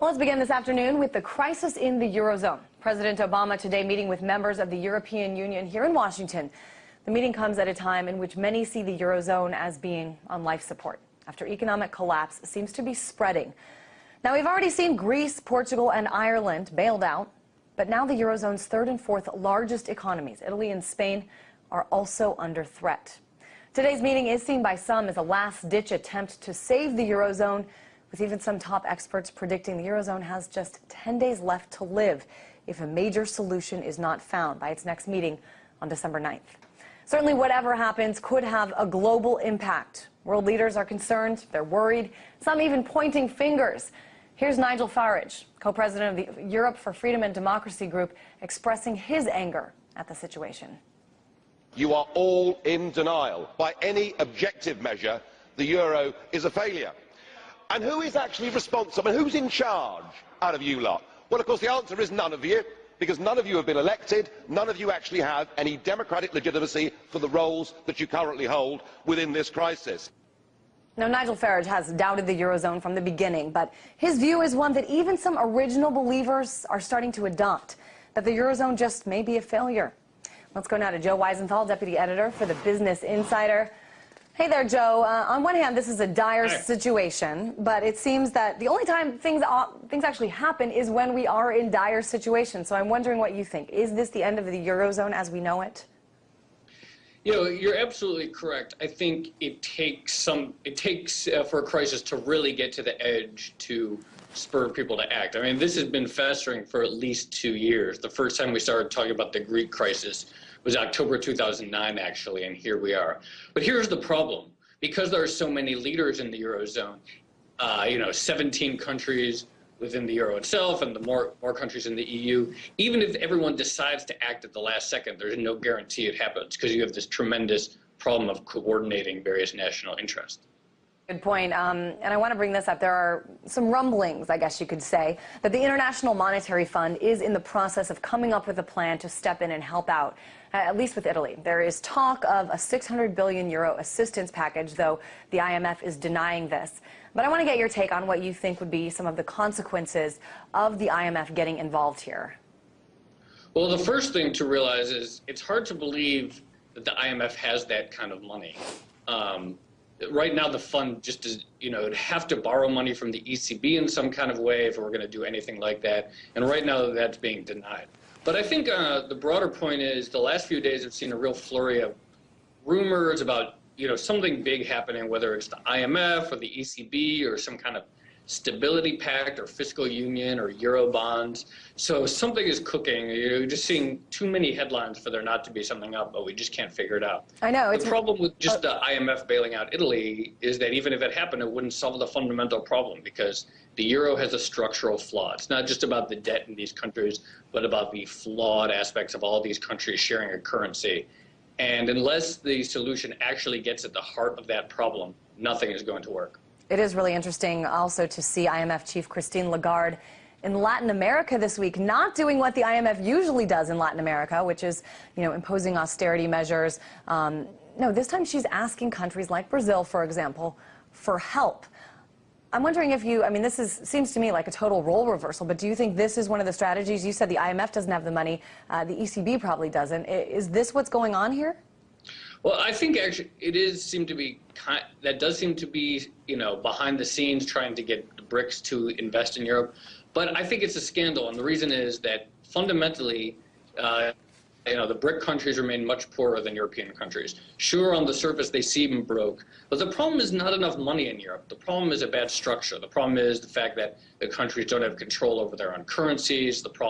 Well, let's begin this afternoon with the crisis in the Eurozone. President Obama today meeting with members of the European Union here in Washington. The meeting comes at a time in which many see the Eurozone as being on life support after economic collapse seems to be spreading. Now, we've already seen Greece, Portugal, and Ireland bailed out, but now the Eurozone's third and fourth largest economies, Italy and Spain, are also under threat. Today's meeting is seen by some as a last-ditch attempt to save the Eurozone, with even some top experts predicting the Eurozone has just 10 days left to live if a major solution is not found by its next meeting on December 9th. Certainly whatever happens could have a global impact. World leaders are concerned, they're worried, some even pointing fingers. Here's Nigel Farage, co-president of the Europe for Freedom and Democracy group, expressing his anger at the situation. You are all in denial. By any objective measure, the euro is a failure. And who is actually responsible? Who's in charge out of you lot? Well, of course, the answer is none of you, because none of you have been elected. None of you actually have any democratic legitimacy for the roles that you currently hold within this crisis. Now, Nigel Farage has doubted the Eurozone from the beginning, but his view is one that even some original believers are starting to adopt, that the Eurozone just may be a failure. Let's go now to Joe Weisenthal, deputy editor for the Business Insider. Hey there, Joe. On one hand, this is a dire situation, but it seems that the only time things actually happen is when we are in dire situations. So I'm wondering what you think. Is this the end of the Eurozone as we know it? You know, you're absolutely correct. I think it takes for a crisis to really get to the edge to spur people to act. I mean, this has been festering for at least 2 years. The first time we started talking about the Greek crisis was October 2009, actually, and here we are. But here's the problem. Because there are so many leaders in the Eurozone, 17 countries within the Euro itself and the more countries in the EU, even if everyone decides to act at the last second, there's no guarantee it happens because you have this tremendous problem of coordinating various national interests. Good point. And I want to bring this up. There are some rumblings, I guess you could say, that the International Monetary Fund is in the process of coming up with a plan to step in and help out, at least with Italy. There is talk of a 600 billion euro assistance package, though the IMF is denying this. But I want to get your take on what you think would be some of the consequences of the IMF getting involved here. Well, the first thing to realize is it's hard to believe that the IMF has that kind of money. Right now, the fund just is, it'd have to borrow money from the ECB in some kind of way if we're going to do anything like that. And right now, that's being denied. But I think the broader point is the last few days have seen a real flurry of rumors about, something big happening, whether it's the IMF or the ECB or some kind of stability pact or fiscal union or euro bonds. So something is cooking. You're just seeing too many headlines for there not to be something up, but we just can't figure it out. I know. The problem with just the IMF bailing out Italy is that even if it happened, it wouldn't solve the fundamental problem because the euro has a structural flaw. It's not just about the debt in these countries, but about the flawed aspects of all these countries sharing a currency. And unless the solution actually gets at the heart of that problem, nothing is going to work. It is really interesting also to see IMF Chief Christine Lagarde in Latin America this week, not doing what the IMF usually does in Latin America, which is, imposing austerity measures. No, this time she's asking countries like Brazil, for example, for help. I'm wondering if this seems to me like a total role reversal, but do you think this is one of the strategies? You said the IMF doesn't have the money, the ECB probably doesn't. Is this what's going on here? Well, I think actually it does seem to be behind the scenes trying to get the BRICS to invest in Europe. But I think it's a scandal, and the reason is that fundamentally, the BRIC countries remain much poorer than European countries. Sure, on the surface they seem broke, but the problem is not enough money in Europe. The problem is a bad structure. The problem is the fact that the countries don't have control over their own currencies. The problem